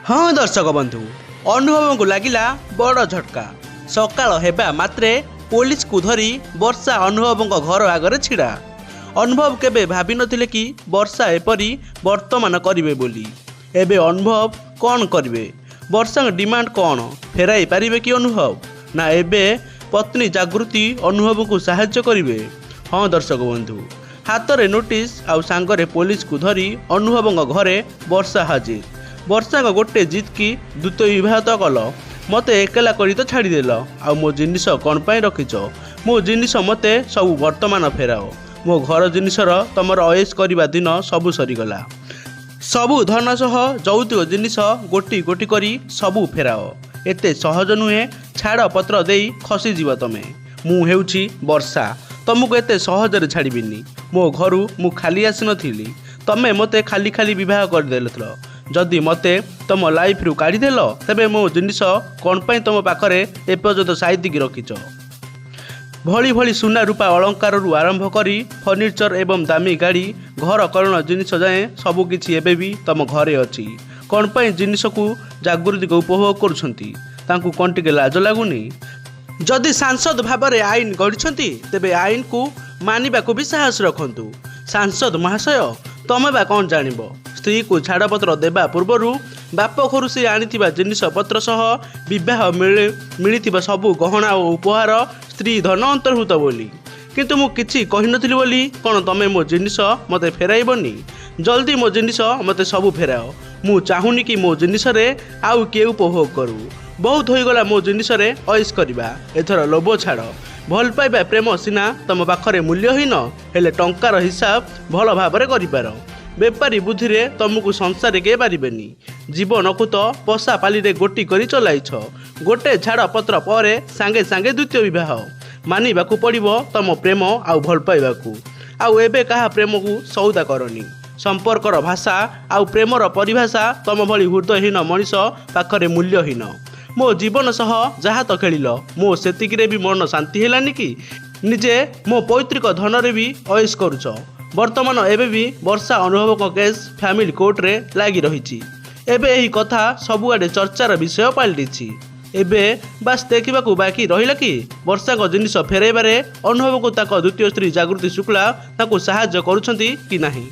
हाँ दर्शक बंधु, अनुभव को लगिला बड़ झटका। सकाल हेबा मात्रे पुलिस को धरी वर्षा अनुभव घर आगे छिड़ा। अनुभव केबे भाभी नथिले कि वर्षा एपरी वर्तमान करिवे बोली। एबे अनुभव कौन करिवे? वर्षा डिमांड कौन? फेराई पारिबे कि अनुभव? ना एबे पत्नी जागृति अनुभव को साहाय्य करिवे? हाँ दर्शक बंधु, हाथ में नोटिस आउ सांगरे पुलिस को धरी अनुभव घरे वर्षा हाजिर। वर्षा गोटे जिद की द्वितीय विवाह तो कल, मत एकला कर तो छाड़देल। आ मो जिनिस कौन पाई रखिच? मो जिनिस मते सब वर्तमान फेराओ। मो घर जिनिसर तमर अयस करवा दिन सबू सरीगला। सबू धन सह जौतिक जिनिस गोटी गोटी करी सबू फेराओ। एते सहज नुहे, छाड़ पत्र देई खसी जीव तमे। मु हेउछि वर्षा, तुमको एते सहजरे छाड़बिनी। मो घरू मु खाली आसी नथिली, तमे मते खाली खाली विवाह करदेल। जदि मते तुम लाइफ रु काढ़ीदेल तेबे मो जिनिस कौन पाई तुम पाखरे एपर्यंत साइतिकी रखिच? भली भली सुना रूपा अलंकार रु आरंभ करी फर्निचर एवं दामी गाड़ी घर करण जिनिस जाए सबकिछि एबे भी तुम घरे अछि। कौन पाई जिनिस को जागृति को उपभोग करुछंती? तांकु कौन टिके लाज लागुनी? जदि सांसद भाबरे आईन गढ़िछंती तेबे आईन को मानिबा को भी साहस रखंतु। सांसद महाशय, तमे बा कौन जानिब? स्त्री को छाड़पत्र देवा पूर्वर बाप घर से आनीथिबा जिनिस पत्र सह विवाह मिलिथिबा सबु गहना और उपहार स्त्री धन अंतर्भूत बोली। किंतु मु किछि कहि नथिली बोली कोन तमे मो जिनिस मते फेराइबनी? जल्दी मो जिनिस मते सबु फेराओ। मु चाहुनी कि मो जिनिस रे आउ के उपभोग करू। बहुत होईगला मो जिनिस रे अयस करबा। एथर लोभ छाड़। भल पाइबा प्रेम सिना तम पाखरे मूल्यहीन, हेले टंकार हिसाब भल भाबरे करिपार। बेपारी बुद्धि रे तुमको संसार के पारिबेनी। जीवन को तो पशा पाली रे गोटी करी चलाइछ। गोटे झाड़ पत्र परे सांगे सांगे द्वितीय विवाह मानिबाकू पड़िबो तम प्रेम आउ भल पाइबाकू। आउ एबे कहा प्रेम को सौदा करनी। संपर्कर भाषा आउ प्रेमर परिभाषा तम भली हृदयहीन मनीष पाखरे मूल्यहीन। मो जीवन सह जहाँ तो खेल मो सेतिकी भी मन शांति हेलानी कि निजे मो पैतृक धन रे भी अयस करुच। वर्तमान एबे भी वर्षा अनुभव को केस फैमिली कोर्ट रे लागी रही। एबे यही कथा सबुआडे चर्चार विषय पलटि। एबे बास देखा बाकी रहा कि वर्षा को जिनिस फेराइबारे अनुभव को ताको द्वितीय स्त्री जागृति शुक्ला ताको साहाय्य करुछंती कि नाही।